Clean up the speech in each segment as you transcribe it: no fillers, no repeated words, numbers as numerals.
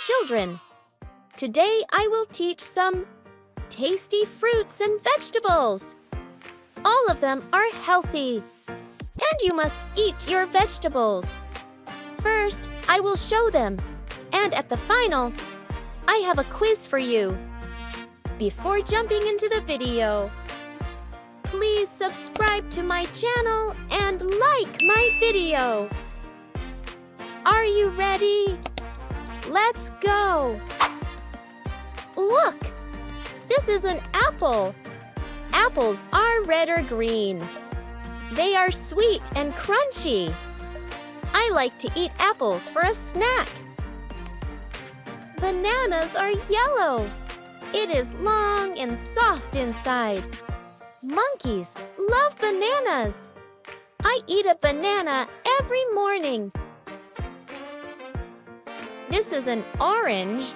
children. Today I will teach some tasty fruits and vegetables. All of them are healthy, and you must eat your vegetables. First, I will show them, and at the final, I have a quiz for you. Before jumping into the video, please subscribe to my channel and like my video. Are you ready? Let's go! Look! This is an apple. Apples are red or green. They are sweet and crunchy. I like to eat apples for a snack. Bananas are yellow. It is long and soft inside. Monkeys love bananas. I eat a banana every morning. This is an orange.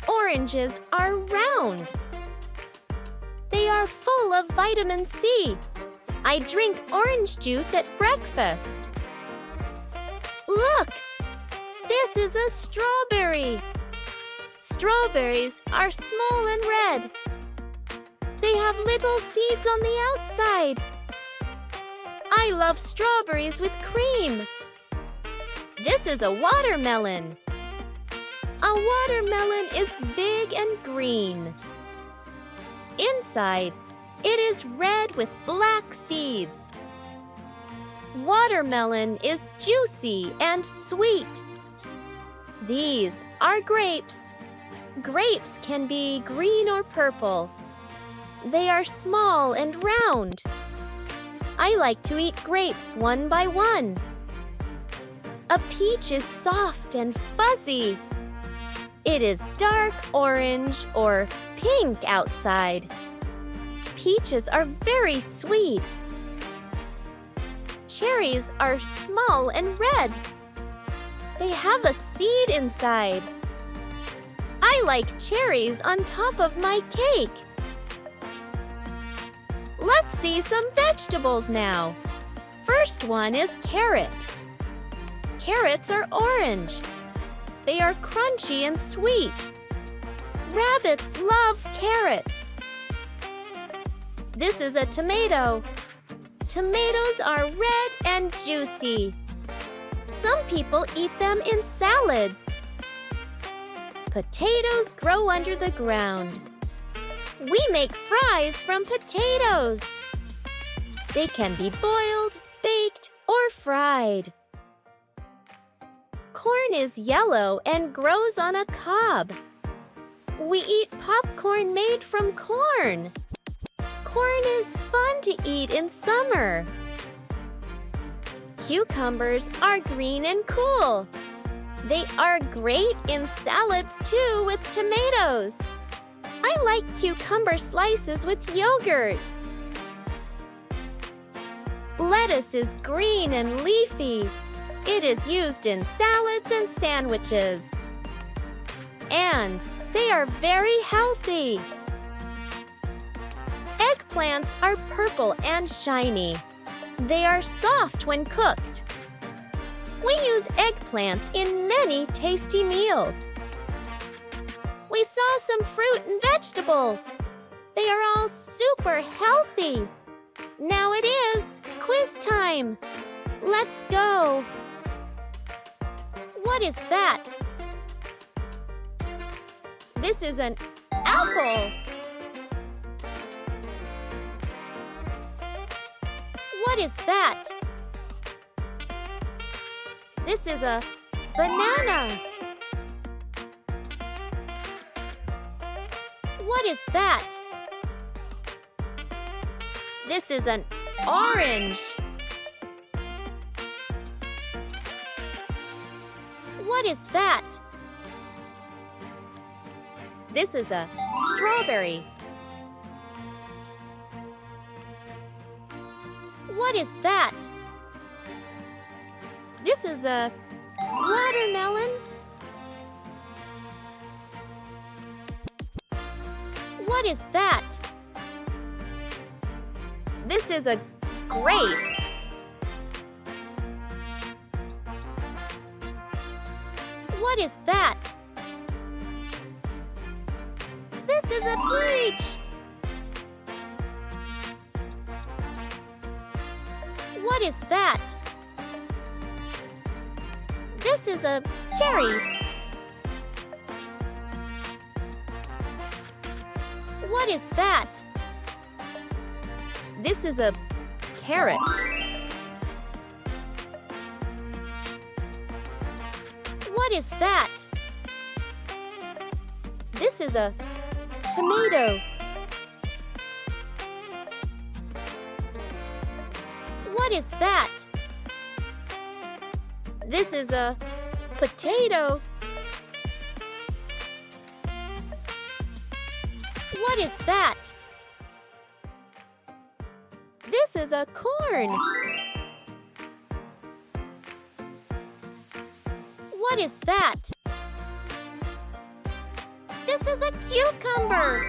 Oranges are round. They are full of vitamin C. I drink orange juice at breakfast. Look! This is a strawberry. Strawberries are small and red. They have little seeds on the outside. I love strawberries with cream. This is a watermelon. A watermelon is big and green. Inside, it is red with black seeds. Watermelon is juicy and sweet. These are grapes. Grapes can be green or purple. They are small and round. I like to eat grapes one by one. A peach is soft and fuzzy. It is dark orange or pink outside. Peaches are very sweet. Cherries are small and red. They have a seed inside. I like cherries on top of my cake. Let's see some vegetables now. First one is carrot. Carrots are orange. They are crunchy and sweet. Rabbits love carrots. This is a tomato. Tomatoes are red and juicy. Some people eat them in salads. Potatoes grow under the ground. We make fries from potatoes. They can be boiled, baked, or fried. Corn is yellow and grows on a cob. We eat popcorn made from corn. Corn is fun to eat in summer. Cucumbers are green and cool. They are great in salads too with tomatoes. I like cucumber slices with yogurt. Lettuce is green and leafy. It is used in salads and sandwiches. And they are very healthy. Eggplants are purple and shiny. They are soft when cooked. We use eggplants in many tasty meals. We saw some fruit and vegetables. They are all super healthy. Now it is quiz time. Let's go. What is that? This is an apple. What is that? This is a banana. What is that? This is an orange. What is that? This is a strawberry. What is that? This is a watermelon. What is that? This is a grape. What is that? This is a peach! What is that? This is a cherry. What is that? This is a carrot. What is that? This is a tomato. What is that? This is a potato. What is that? This is a corn. What is that? This is a cucumber.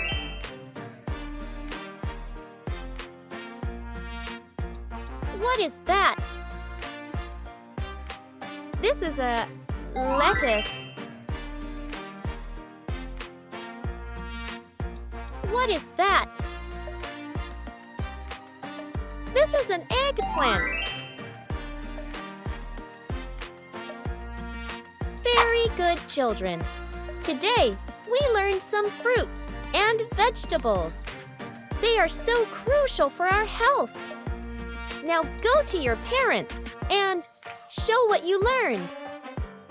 What is that? This is a lettuce. What is that? This is an eggplant. Very good, children. Today, we learned some fruits and vegetables. They are so crucial for our health. Now go to your parents and show what you learned.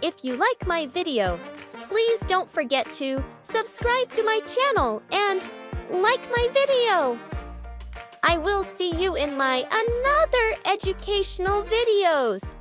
If you like my video, please don't forget to subscribe to my channel and like my video. I will see you in my another educational videos.